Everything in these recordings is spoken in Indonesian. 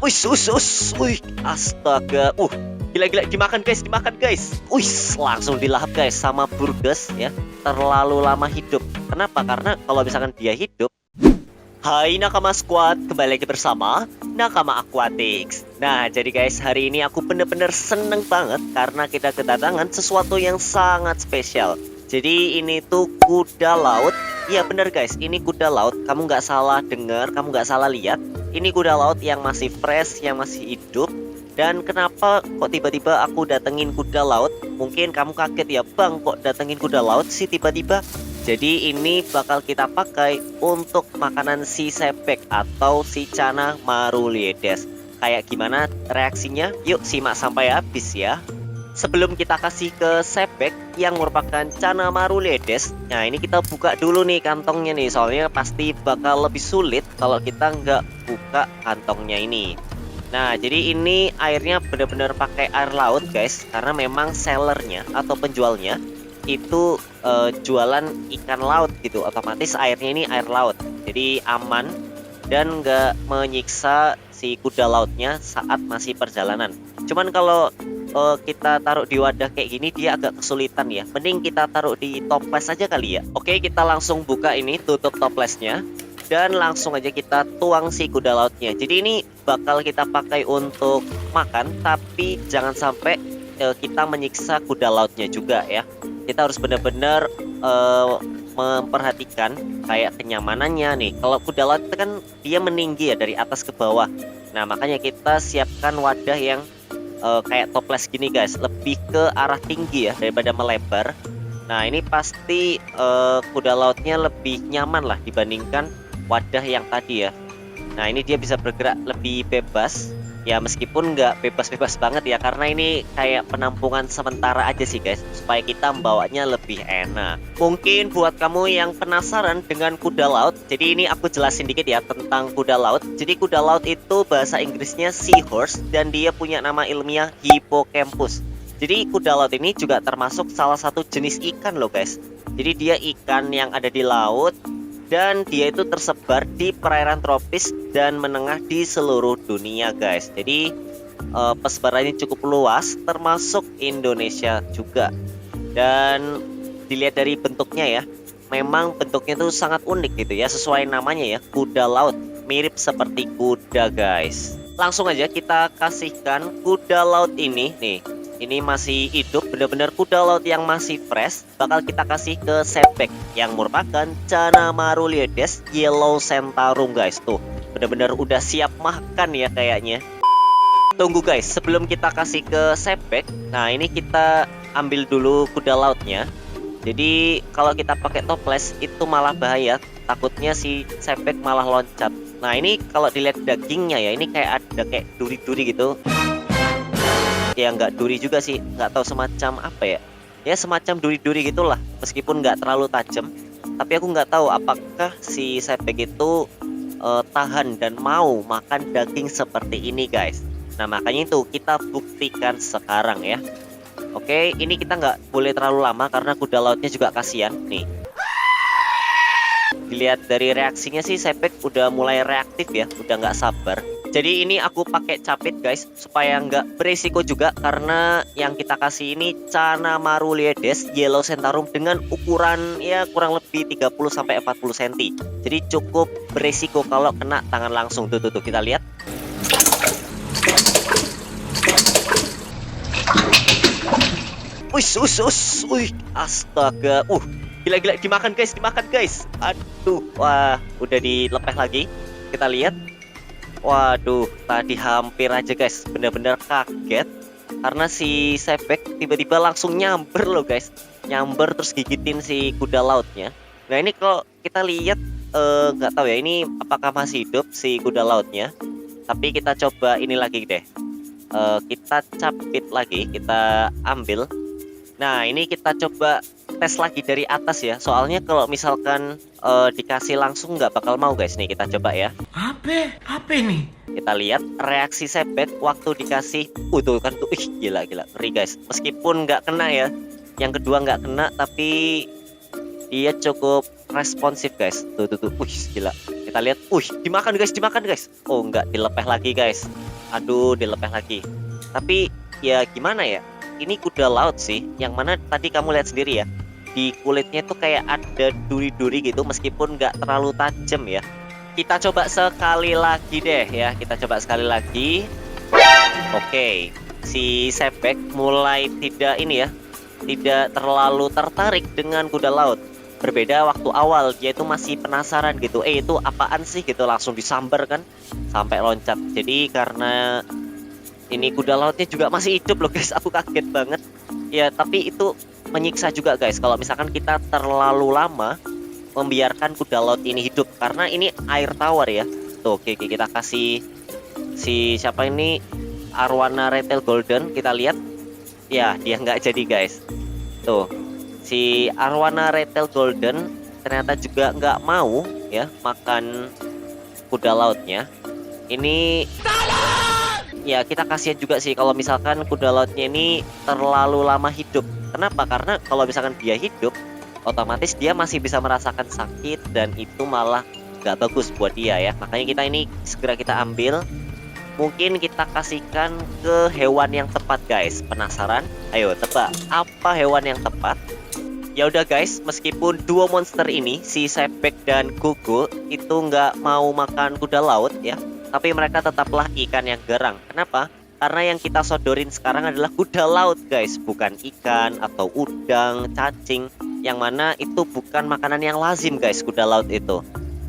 Wih, astaga. Gila, dimakan guys. Wih, langsung dilahap guys sama Burgess ya. Terlalu lama hidup. Kenapa? Karena kalau misalkan dia hidup. Hai Nakama Squad, kembali lagi bersama Nakama Aquatics. Nah, jadi guys, hari ini aku bener-bener seneng banget karena kita kedatangan sesuatu yang sangat spesial. Jadi ini tuh kuda laut. Iya bener guys, ini kuda laut. Kamu nggak salah dengar, kamu nggak salah lihat. Ini kuda laut yang masih fresh, yang masih hidup. Dan kenapa kok tiba-tiba aku datengin kuda laut? Mungkin kamu kaget ya, bang, kok datengin kuda laut sih tiba-tiba? Jadi ini bakal kita pakai untuk makanan si Sepek atau si Channa Maruliedes. Kayak gimana reaksinya? Yuk simak sampai habis ya. Sebelum kita kasih ke Sepek yang merupakan Channa Maruliedes, nah ini kita buka dulu nih kantongnya nih. Soalnya pasti bakal lebih sulit kalau kita nggak buka kantongnya ini. Nah jadi ini airnya bener-bener pakai air laut guys. Karena memang sellernya atau penjualnya itu jualan ikan laut gitu, otomatis airnya ini air laut, jadi aman dan nggak menyiksa si kuda lautnya saat masih perjalanan. Cuman kalau kita taruh di wadah kayak gini dia agak kesulitan ya, mending kita taruh di toples aja kali ya. Oke, kita langsung buka ini, tutup toplesnya dan langsung aja kita tuang si kuda lautnya. Jadi ini bakal kita pakai untuk makan, tapi jangan sampai kita menyiksa kuda lautnya juga ya. Kita harus benar-benar memperhatikan kayak kenyamanannya nih. Kalau kuda laut itu kan dia meninggi ya dari atas ke bawah. Nah makanya kita siapkan wadah yang kayak toples gini guys, lebih ke arah tinggi ya daripada melebar. Nah ini pasti kuda lautnya lebih nyaman lah dibandingkan wadah yang tadi ya. Nah ini dia bisa bergerak lebih bebas. Ya meskipun nggak bebas-bebas banget ya, karena ini kayak penampungan sementara aja sih guys, supaya kita membawanya lebih enak. Mungkin buat kamu yang penasaran dengan kuda laut, jadi ini aku jelasin dikit ya tentang kuda laut. Jadi kuda laut itu bahasa Inggrisnya seahorse dan dia punya nama ilmiah Hippocampus. Jadi kuda laut ini juga termasuk salah satu jenis ikan loh guys. Jadi dia ikan yang ada di laut dan dia itu tersebar di perairan tropis dan menengah di seluruh dunia guys. Jadi persebarannya cukup luas termasuk Indonesia juga. Dan dilihat dari bentuknya ya, memang bentuknya tuh sangat unik gitu ya, sesuai namanya ya, kuda laut, mirip seperti kuda guys. Langsung aja kita kasihkan kuda laut ini nih. Ini masih hidup, bener-bener kuda laut yang masih fresh. Bakal kita kasih ke Sepek yang merupakan Channa Maruliedes Yellow Centarum guys. Tuh bener-bener udah siap makan ya kayaknya. Tunggu guys, sebelum kita kasih ke Sepek, nah ini kita ambil dulu kuda lautnya. Jadi kalau kita pakai toples itu malah bahaya, takutnya si Sepek malah loncat. Nah ini kalau dilihat dagingnya ya, ini kayak ada kayak duri-duri gitu. Ya nggak duri juga sih, nggak tahu semacam apa ya, ya semacam duri-duri gitulah, meskipun nggak terlalu tajam. Tapi aku nggak tahu apakah si Sepek itu tahan dan mau makan daging seperti ini guys. Nah makanya itu kita buktikan sekarang ya. Oke, ini kita nggak boleh terlalu lama karena kuda lautnya juga kasihan nih. Dilihat dari reaksinya sih Sepek udah mulai reaktif ya, udah nggak sabar. Jadi ini aku pakai capit guys, supaya nggak beresiko juga, karena yang kita kasih ini Channa Maruliedes Yellow Centarum dengan ukuran ya kurang lebih 30-40 cm. Jadi cukup beresiko kalau kena tangan langsung. Tuh kita lihat. Wih, astaga. Gila, dimakan guys. Aduh, wah, udah dilepas lagi. Kita lihat. Waduh, tadi hampir aja guys, bener-bener kaget karena si Sepek tiba-tiba langsung nyamber loh guys, nyamber terus gigitin si kuda lautnya. Nah ini kalau kita lihat nggak tahu ya ini apakah masih hidup si kuda lautnya. Tapi kita coba ini lagi deh, kita capit lagi, kita ambil. Nah ini kita coba tes lagi dari atas ya, soalnya kalau misalkan dikasih langsung nggak bakal mau guys. Nih kita coba ya. Apa nih? Kita lihat reaksi Sepek waktu dikasih. Tuh kan tuh, gila ngeri guys. Meskipun nggak kena ya, yang kedua nggak kena, tapi dia cukup responsif guys. Tuh, gila. Kita lihat, dimakan guys. Oh nggak, dilepeh lagi guys. Aduh, dilepeh lagi. Tapi ya gimana ya? Ini kuda laut sih, yang mana tadi kamu lihat sendiri ya. Di kulitnya tuh kayak ada duri-duri gitu, meskipun nggak terlalu tajam ya. Kita coba sekali lagi deh ya. Kita coba sekali lagi. Oke, si Sepek mulai tidak ini ya, tidak terlalu tertarik dengan kuda laut. Berbeda waktu awal, dia itu masih penasaran gitu. Itu apaan sih gitu, langsung disambar kan sampai loncat. Jadi karena ini kuda lautnya juga masih hidup loh guys, aku kaget banget. Ya, tapi itu menyiksa juga guys kalau misalkan kita terlalu lama membiarkan kuda laut ini hidup, karena ini air tawar ya. Tuh, oke, kita kasih si siapa ini, Arwana Retail Golden, kita lihat ya, dia nggak jadi guys. Tuh, si Arwana Retail Golden ternyata juga nggak mau ya makan kuda lautnya. Ini ya kita kasihan juga sih kalau misalkan kuda lautnya ini terlalu lama hidup. Kenapa? Karena kalau misalkan dia hidup, otomatis dia masih bisa merasakan sakit, dan itu malah nggak bagus buat dia ya. Makanya kita ini segera kita ambil. Mungkin kita kasihkan ke hewan yang tepat guys. Penasaran? Ayo tebak, apa hewan yang tepat? Ya udah guys, meskipun duo monster ini, si Sepek dan Gogo, itu nggak mau makan kuda laut ya, tapi mereka tetaplah ikan yang garang. Kenapa? Karena yang kita sodorin sekarang adalah kuda laut guys, bukan ikan atau udang, cacing, yang mana itu bukan makanan yang lazim guys, kuda laut itu.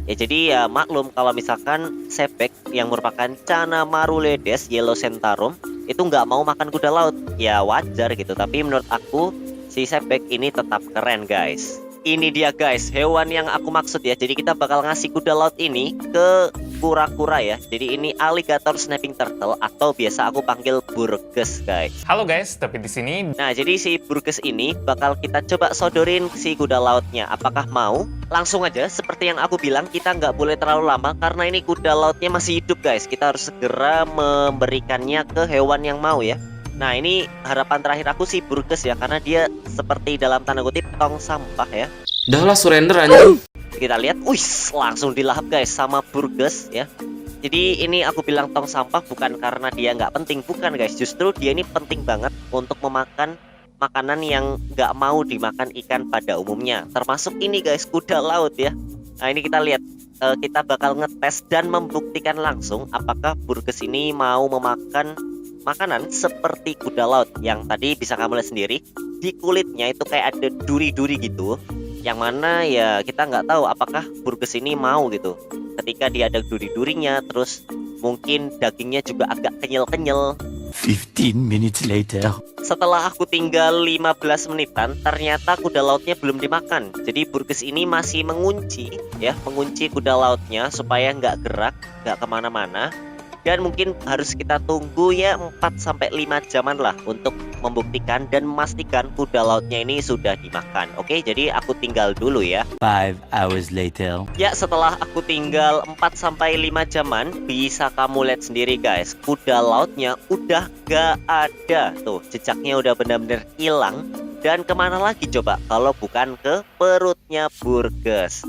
Ya jadi ya maklum kalau misalkan Sepek yang merupakan Channa Maruledes Yellow Centarum itu nggak mau makan kuda laut, ya wajar gitu. Tapi menurut aku si Sepek ini tetap keren guys. Ini dia guys, hewan yang aku maksud ya. Jadi kita bakal ngasih kuda laut ini ke kura-kura ya. Jadi ini alligator snapping turtle, atau biasa aku panggil Burgess guys. Halo guys, tapi di sini. Nah, jadi si Burgess ini bakal kita coba sodorin si kuda lautnya. Apakah mau? Langsung aja, seperti yang aku bilang, kita nggak boleh terlalu lama karena ini kuda lautnya masih hidup guys. Kita harus segera memberikannya ke hewan yang mau ya. Nah, ini harapan terakhir aku sih Burgess ya, karena dia seperti dalam tanda kutip tong sampah ya. Dah lah, surrender anjing. Kita lihat, langsung dilahap guys sama Burgess ya. Jadi ini aku bilang tong sampah bukan karena dia nggak penting, bukan guys. Justru dia ini penting banget untuk memakan makanan yang nggak mau dimakan ikan pada umumnya. Termasuk ini guys, kuda laut ya. Nah, ini kita lihat, kita bakal ngetes dan membuktikan langsung apakah Burgess ini mau memakan makanan seperti kuda laut. Yang tadi bisa kamu lihat sendiri, di kulitnya itu kayak ada duri-duri gitu, yang mana ya kita nggak tahu apakah Burgess ini mau gitu. Ketika dia ada duri-durinya, terus mungkin dagingnya juga agak kenyal-kenyal. 15 minutes later. Setelah aku tinggal 15 menitan, ternyata kuda lautnya belum dimakan. Jadi Burgess ini masih mengunci ya, mengunci kuda lautnya supaya nggak gerak, nggak kemana-mana. Dan mungkin harus kita tunggu ya 4-5 jaman lah untuk membuktikan dan memastikan kuda lautnya ini sudah dimakan. Oke, jadi aku tinggal dulu ya. 5 hours later. Ya, setelah aku tinggal 4-5 jaman, bisa kamu lihat sendiri guys, kuda lautnya udah gak ada. Tuh, jejaknya udah benar-benar hilang. Dan kemana lagi coba kalau bukan ke perutnya Burgess.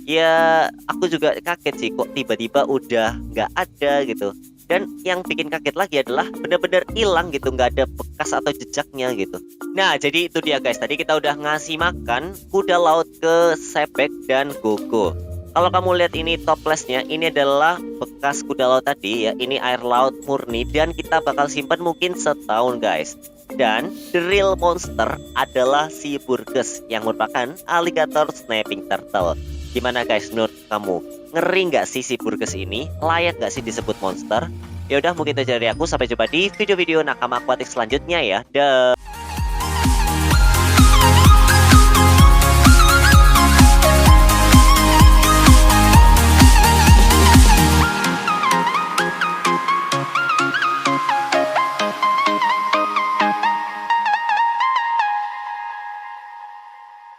Ya, aku juga kaget sih kok tiba-tiba udah nggak ada gitu. Dan yang bikin kaget lagi adalah bener-bener hilang gitu, nggak ada bekas atau jejaknya gitu. Nah, jadi itu dia guys, tadi kita udah ngasih makan kuda laut ke Sepek dan Gogo. Kalau kamu lihat ini toplesnya, ini adalah bekas kuda laut tadi ya. Ini air laut murni dan kita bakal simpan mungkin setahun guys. Dan the real monster adalah si Burgess yang merupakan alligator snapping turtle. Gimana guys menurut kamu? Ngeri nggak sih si Burgess ini? Layak nggak sih disebut monster? Ya udah, mungkin itu dari aku. Sampai jumpa di video-video nakama akuatik selanjutnya ya. Dah.